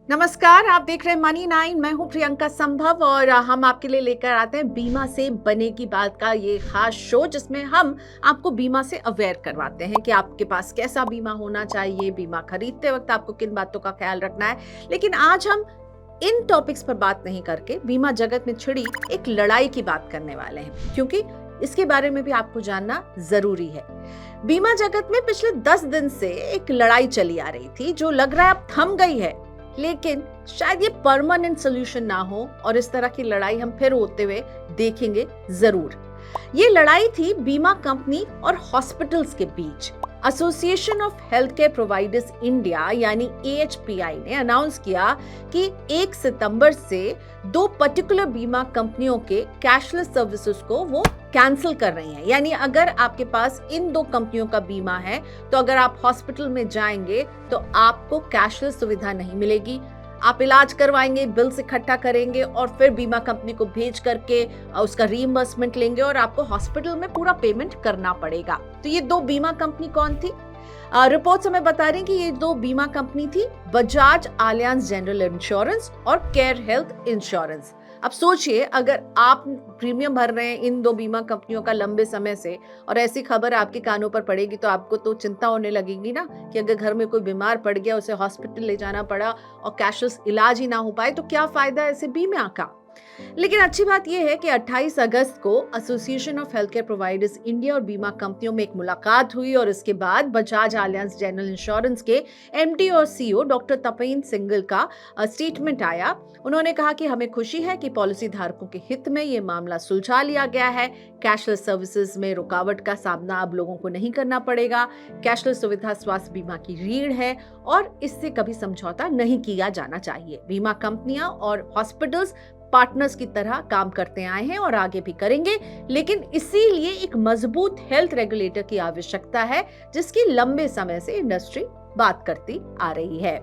नमस्कार, आप देख रहे हैं मनी 9। मैं हूं प्रियंका संभव और हम आपके लिए लेकर आते हैं बीमा से बनेगी बात का ये खास शो, जिसमें हम आपको बीमा से अवेयर करवाते हैं कि आपके पास कैसा बीमा होना चाहिए, बीमा खरीदते वक्त आपको किन बातों का ख्याल रखना है। लेकिन आज हम इन टॉपिक्स पर बात नहीं करके बीमा जगत में छिड़ी एक लड़ाई की बात करने वाले हैं, क्योंकि इसके बारे में भी आपको जानना जरूरी है। बीमा जगत में पिछले 10 दिन से एक लड़ाई चली आ रही थी, जो लग रहा है अब थम गई है, लेकिन शायद ये परमानेंट सोल्यूशन ना हो और इस तरह की लड़ाई हम फिर होते हुए देखेंगे जरूर। ये लड़ाई थी बीमा कंपनी और हॉस्पिटल्स के बीच। Association of health care providers India यानी AHPI ने अनाउंस किया कि 1 सितंबर से 2 पर्टिकुलर बीमा कंपनियों के कैशलेस सर्विसेज को वो कैंसिल कर रही हैं। यानी अगर आपके पास इन 2 कंपनियों का बीमा है तो अगर आप हॉस्पिटल में जाएंगे तो आपको कैशलेस सुविधा नहीं मिलेगी। आप इलाज करवाएंगे, बिल्स इकट्ठा करेंगे और फिर बीमा कंपनी को भेज करके उसका रीइंबर्समेंट लेंगे और आपको हॉस्पिटल में पूरा पेमेंट करना पड़ेगा। तो ये 2 बीमा कंपनी कौन थी? रिपोर्ट्स हमें बता रही हैं कि ये 2 बीमा कंपनी थी बजाज आलियांज जनरल इंश्योरेंस और केयर हेल्थ इंश्योरेंस। अब सोचिए, अगर आप प्रीमियम भर रहे हैं इन 2 बीमा कंपनियों का लंबे समय से और ऐसी खबर आपके कानों पर पड़ेगी तो आपको तो चिंता होने लगेगी ना कि अगर घर में कोई बीमार पड़ गया, उसे हॉस्पिटल ले जाना पड़ा और कैशलेस इलाज ही ना हो पाए तो क्या फायदा ऐसे बीमा का। लेकिन अच्छी बात यह है कि 28 अगस्त को association of health care providers India और बीमा कंपनियों में एक मुलाकात हुई और इसके बाद बजाज आलियांज जनरल इंश्योरेंस के MD और CEO डॉक्टर तपेन सिंघल का स्टेटमेंट आया। उन्होंने कहा कि हमें खुशी है कि पॉलिसी धारकों के हित में ये मामला सुलझा लिया गया है। कैशलेस सर्विसेज में रुकावट का सामना अब लोगों को नहीं करना पड़ेगा। कैशलेस सुविधा स्वास्थ्य बीमा की रीढ़ है और इससे कभी समझौता नहीं किया जाना चाहिए। बीमा कंपनियां और हॉस्पिटल्स पार्टनर्स की तरह काम करते आए हैं और आगे भी करेंगे, लेकिन इसीलिए एक मजबूत हेल्थ रेगुलेटर की आवश्यकता है, जिसकी लंबे समय से इंडस्ट्री बात करती आ रही है।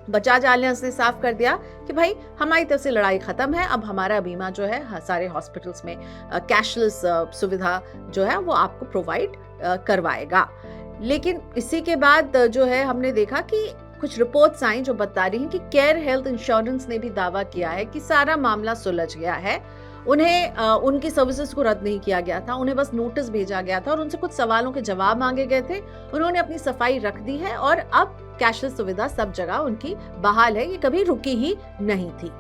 बजाज आलियांज ने साफ कर दिया कि भाई हमारी तरफ से लड़ाई खत्म है, अब हमारा बीमा जो है सारे हॉस्पिटल्स में कैशलेस सुविधा जो है वो आपको प्रोवाइड करवाएगा। लेकिन इसी के बाद जो है हमने देखा कि कुछ रिपोर्ट्स आई जो बता रही हैं कि केयर हेल्थ इंश्योरेंस ने भी दावा किया है कि सारा मामला सुलझ गया है। उन्हें उनकी सर्विसेज को रद्द नहीं किया गया था, उन्हें बस नोटिस भेजा गया था और उनसे कुछ सवालों के जवाब मांगे गए थे। उन्होंने अपनी सफाई रख दी है और अब कैशलेस सुविधा सब जगह उनकी बहाल है, ये कभी रुकी ही नहीं थी।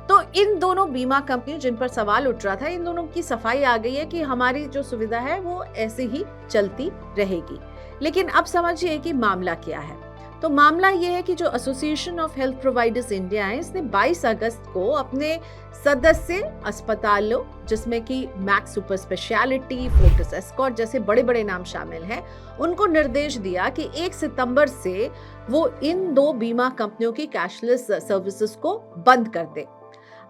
तो इन दोनों बीमा कंपनियों जिन पर सवाल उठ रहा था, इन दोनों की सफाई आ गई है कि हमारी जो सुविधा है वो ऐसे ही चलती रहेगी। लेकिन अब समझिए कि मामला क्या है। तो मामला यह है कि जो association of health providers India है, इसने 22 अगस्त को अपने सदस्य अस्पतालों, जिसमें कि max super speciality, Fortis escort जैसे बड़े बड़े नाम शामिल हैं, उनको निर्देश दिया कि 1 सितंबर से वो इन 2 बीमा कंपनियों की कैशलेस सर्विसेज को बंद कर दे।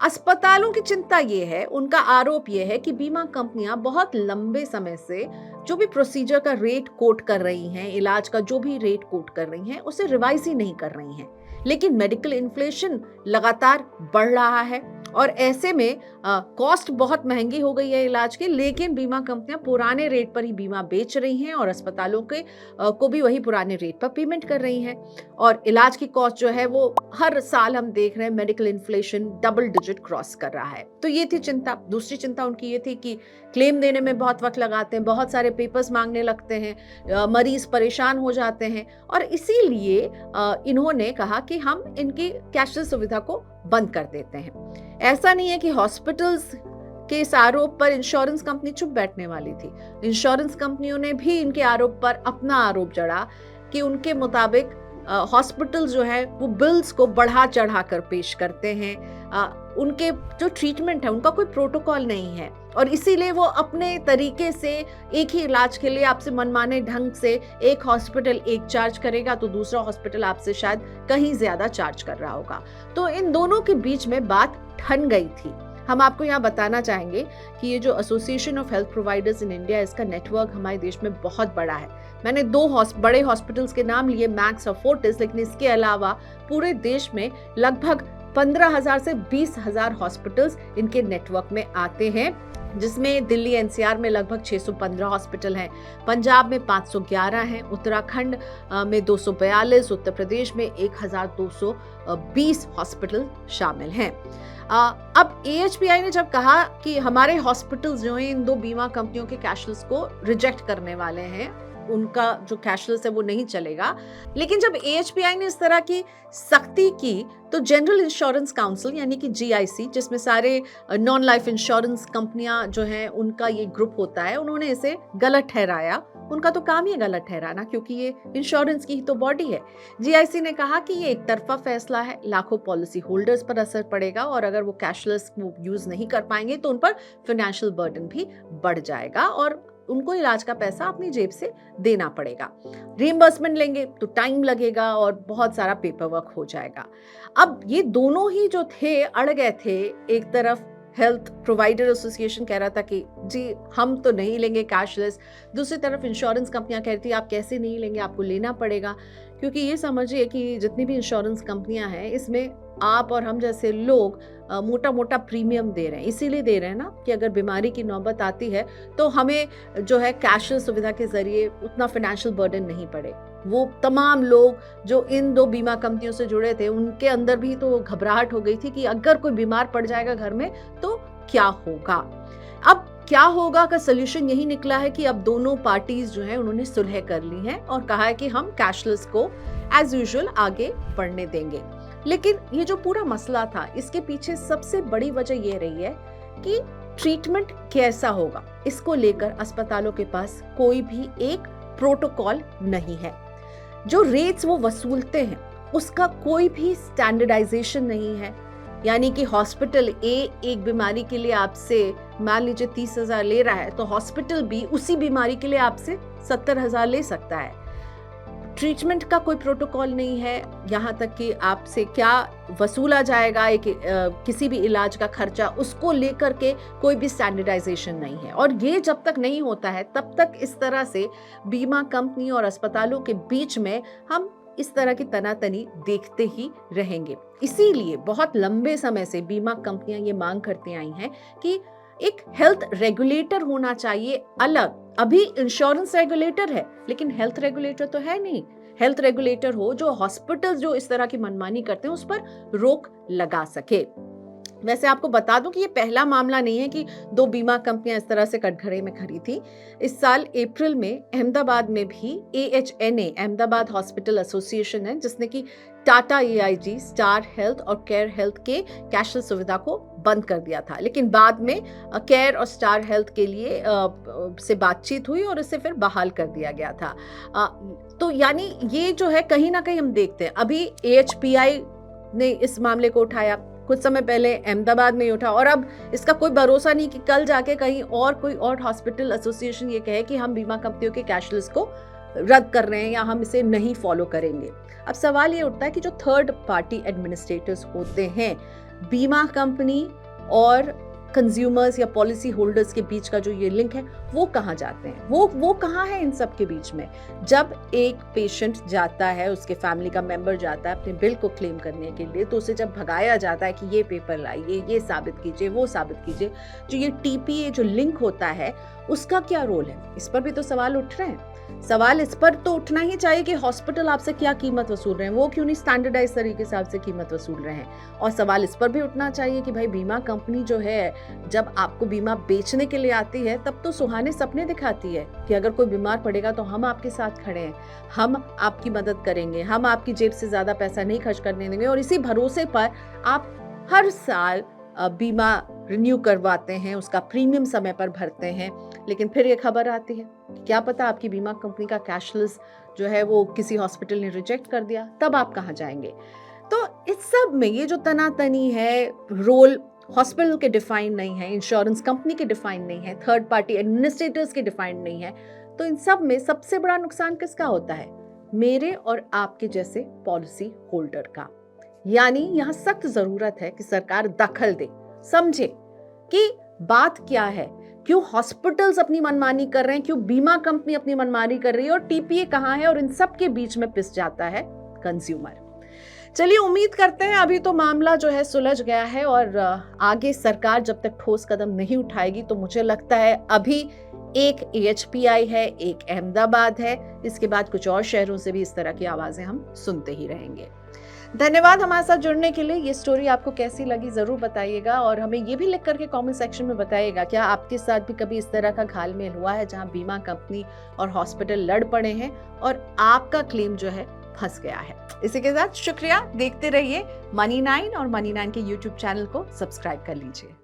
अस्पतालों की चिंता ये है, उनका आरोप ये है कि बीमा कंपनियां बहुत लंबे समय से जो भी प्रोसीजर का रेट कोट कर रही हैं, इलाज का जो भी रेट कोट कर रही हैं, उसे रिवाइज ही नहीं कर रही हैं। लेकिन मेडिकल इन्फ्लेशन लगातार बढ़ रहा है और ऐसे में कॉस्ट बहुत महंगी हो गई है इलाज की, लेकिन बीमा कंपनियां पुराने रेट पर ही बीमा बेच रही हैं और अस्पतालों के को भी वही पुराने रेट पर पेमेंट कर रही हैं और इलाज की कॉस्ट जो है वो हर साल हम देख रहे हैं medical inflation double digit cross कर रहा है। तो ये थी चिंता। दूसरी चिंता उनकी ये थी कि क्लेम देने में बहुत वक्त लगाते हैं, बहुत सारे पेपर्स मांगने लगते हैं, मरीज परेशान हो जाते हैं और इसीलिए इन्होंने कहा कि हम इनकी कैशलेस सुविधा को बंद कर देते हैं। ऐसा नहीं है कि हॉस्पिटल्स के इस आरोप पर इंश्योरेंस कंपनी चुप बैठने वाली थी। इंश्योरेंस कंपनियों ने भी इनके आरोप पर अपना आरोप जड़ा कि उनके मुताबिक हॉस्पिटल जो है वो बिल्स को बढ़ा चढ़ा कर पेश करते हैं। उनके जो ट्रीटमेंट है उनका कोई प्रोटोकॉल नहीं है और इसीलिए वो अपने तरीके से एक ही इलाज के लिए आपसे मनमाने ढंग से एक हॉस्पिटल एक चार्ज करेगा तो दूसरा हॉस्पिटल आपसे शायद कहीं ज्यादा चार्ज कर रहा होगा। तो इन दोनों के बीच में बात ठन गई थी। हम आपको यहाँ बताना चाहेंगे कि ये जो association of health providers in India, इसका नेटवर्क हमारे देश में बहुत बड़ा है। मैंने 2 बड़े हॉस्पिटल्स के नाम लिए, मैक्स और फोर्टिस, लेकिन इसके अलावा पूरे देश में लगभग 15,000 से 20,000 हॉस्पिटल्स इनके नेटवर्क में आते हैं। जिसमें दिल्ली एनसीआर में लगभग 615 हॉस्पिटल हैं, पंजाब में 511 हैं, उत्तराखंड में 242, उत्तर प्रदेश में 1220 हॉस्पिटल शामिल हैं। अब एएचपीआई ने जब कहा कि हमारे हॉस्पिटल्स जो हैं इन दो बीमा कंपनियों के कैशलेस को रिजेक्ट करने वाले हैं, उनका जो कैशलेस है वो नहीं चलेगा, लेकिन जब एएचपीआई ने इस तरह की सख्ती की तो जनरल इंश्योरेंस काउंसिल यानी कि जीआईसी, जिसमें सारे नॉन लाइफ इंश्योरेंस कंपनियां जो हैं उनका ये ग्रुप होता है, उन्होंने इसे गलत ठहराया। उनका तो काम ही गलत ठहराना, क्योंकि ये इंश्योरेंस की ही तो बॉडी है। जीआईसी ने कहा कि ये एक तरफा फैसला है, लाखों पॉलिसी होल्डर्स पर असर पड़ेगा और अगर वो कैशलेस यूज नहीं कर पाएंगे तो उन पर फाइनेंशियल बर्डन भी बढ़ जाएगा और उनको इलाज का पैसा अपनी जेब से देना पड़ेगा। रीइंबर्समेंट लेंगे तो टाइम लगेगा और बहुत सारा पेपर वर्क हो जाएगा। अब ये दोनों ही जो थे अड़ गए थे। एक तरफ हेल्थ प्रोवाइडर एसोसिएशन कह रहा था कि जी हम तो नहीं लेंगे कैशलेस, दूसरी तरफ इंश्योरेंस कंपनियां कह रही थी आप कैसे नहीं लेंगे, आपको लेना पड़ेगा। क्योंकि ये समझिए कि जितनी भी इंश्योरेंस कंपनियां हैं इसमें आप और हम जैसे लोग मोटा मोटा प्रीमियम दे रहे हैं, इसीलिए दे रहे हैं ना कि अगर बीमारी की नौबत आती है तो हमें जो है कैशलेस सुविधा के जरिए उतना फाइनेंशियल बर्डन नहीं पड़े। वो तमाम लोग जो इन दो बीमा कंपनियों से जुड़े थे उनके अंदर भी तो घबराहट हो गई थी कि अगर कोई बीमार पड़ जाएगा घर में तो क्या होगा। अब क्या होगा का सोल्यूशन यही निकला है कि अब दोनों पार्टीज जो हैं उन्होंने सुलह कर ली है और कहा है कि हम कैशलेस को एज यूजुअल आगे बढ़ने देंगे। लेकिन ये जो पूरा मसला था इसके पीछे सबसे बड़ी वजह ये रही है कि ट्रीटमेंट कैसा होगा, इसको लेकर अस्पतालों के पास कोई भी एक प्रोटोकॉल नहीं है। जो रेट्स वो वसूलते हैं उसका कोई भी स्टैंडर्डाइजेशन नहीं है। यानी कि हॉस्पिटल ए एक बीमारी के लिए आपसे मान लीजिए 30,000 ले रहा है तो हॉस्पिटल बी उसी बीमारी के लिए आपसे 70,000 ले सकता है। ट्रीटमेंट का कोई प्रोटोकॉल नहीं है, यहाँ तक कि आपसे क्या वसूला जाएगा किसी भी इलाज का खर्चा, उसको लेकर के कोई भी स्टैंडर्डाइजेशन नहीं है। और ये जब तक नहीं होता है तब तक इस तरह से बीमा कंपनी और अस्पतालों के बीच में हम इस तरह की तनातनी देखते ही रहेंगे। इसीलिए बहुत लंबे समय से बीमा कंपनियां ये मांग करती आई हैं कि एक हेल्थ रेगुलेटर होना चाहिए अलग। अभी इंश्योरेंस रेगुलेटर है लेकिन हेल्थ रेगुलेटर तो है नहीं। हेल्थ रेगुलेटर हो जो हॉस्पिटल जो इस तरह की मनमानी करते हैं उस पर रोक लगा सके। वैसे आपको बता दूं कि ये पहला मामला नहीं है कि दो बीमा कंपनियां इस तरह से कटघरे में खड़ी थी। इस साल अप्रैल में अहमदाबाद में भी AHNA अहमदाबाद हॉस्पिटल एसोसिएशन है जिसने कि टाटा AIG, स्टार हेल्थ और केयर हेल्थ के कैशलेस सुविधा को बंद कर दिया था। लेकिन बाद में केयर और स्टार हेल्थ के लिए से बातचीत हुई और इसे फिर बहाल कर दिया गया था। तो यानी ये जो है कहीं ना कहीं हम देखते हैं अभी AHPI ने इस मामले को उठाया, कुछ समय पहले अहमदाबाद में ही उठा और अब इसका कोई भरोसा नहीं कि कल जाके कहीं और कोई और हॉस्पिटल एसोसिएशन ये कहे कि हम बीमा कंपनियों के कैशलेस को रद्द कर रहे हैं या हम इसे नहीं फॉलो करेंगे। अब सवाल ये उठता है कि जो थर्ड पार्टी एडमिनिस्ट्रेटर्स होते हैं बीमा कंपनी और कंज्यूमर्स या पॉलिसी होल्डर्स के बीच का जो ये लिंक है वो कहाँ जाते हैं, वो कहाँ है इन सब के बीच में। जब एक पेशेंट जाता है, उसके फैमिली का मेंबर जाता है अपने बिल को क्लेम करने के लिए, तो उसे जब भगाया जाता है कि ये पेपर लाइए, ये साबित कीजिए, वो साबित कीजिए, जो ये TPA जो लिंक होता है उसका क्या रोल है, इस पर भी तो सवाल उठ रहे हैं। सवाल इस पर तो उठना ही चाहिए कि हॉस्पिटल आपसे क्या कीमत वसूल रहे हैं, वो क्यों नहीं स्टैंडर्डाइज तरीके से आपसे कीमत वसूल रहे हैं। और सवाल इस पर भी उठना चाहिए कि भाई बीमा कंपनी जो है जब आपको बीमा बेचने के लिए आती है तब तो सुहाने सपने दिखाती है कि अगर कोई बीमार पड़ेगा तो हम आपके साथ खड़े हैं, हम आपकी मदद करेंगे, हम आपकी जेब से ज्यादा पैसा नहीं खर्च करने देंगे। और इसी भरोसे पर आप हर साल बीमा रिन्यू करवाते हैं, उसका प्रीमियम समय पर भरते हैं। लेकिन फिर ये खबर आती है कि क्या पता आपकी बीमा कंपनी का कैशलेस जो है वो किसी हॉस्पिटल ने रिजेक्ट कर दिया, तब आप कहाँ जाएंगे। तो इस सब में ये जो तनातनी है, रोल हॉस्पिटल के डिफाइन नहीं है, इंश्योरेंस कंपनी के डिफाइन नहीं है, थर्ड पार्टी एडमिनिस्ट्रेटर्स के डिफाइन नहीं है, तो इन सब में सबसे बड़ा नुकसान किसका होता है, मेरे और आपके जैसे पॉलिसी होल्डर का। यानी यहाँ सख्त जरूरत है कि सरकार दखल दे, समझे कि बात क्या है, क्यों हॉस्पिटल्स अपनी मनमानी कर रहे हैं, क्यों बीमा कंपनी अपनी मनमानी कर रही है और TPA कहाँ है, और इन सब के बीच में पिस जाता है कंज्यूमर। चलिए उम्मीद करते हैं अभी तो मामला जो है सुलझ गया है और आगे सरकार जब तक ठोस कदम नहीं उठाएगी तो मुझे लगता है अभी एक AHPI है, एक अहमदाबाद है, इसके बाद कुछ और शहरों से भी इस तरह की आवाजें हम सुनते ही रहेंगे। धन्यवाद हमारे साथ जुड़ने के लिए। ये स्टोरी आपको कैसी लगी जरूर बताइएगा और हमें ये भी लिख करके कमेंट सेक्शन में बताइएगा क्या आपके साथ भी कभी इस तरह का घालमेल हुआ है जहां बीमा कंपनी और हॉस्पिटल लड़ पड़े हैं और आपका क्लेम जो है फंस गया है। इसी के साथ शुक्रिया, देखते रहिए Money9 और Money9 के YouTube चैनल को सब्सक्राइब कर लीजिए।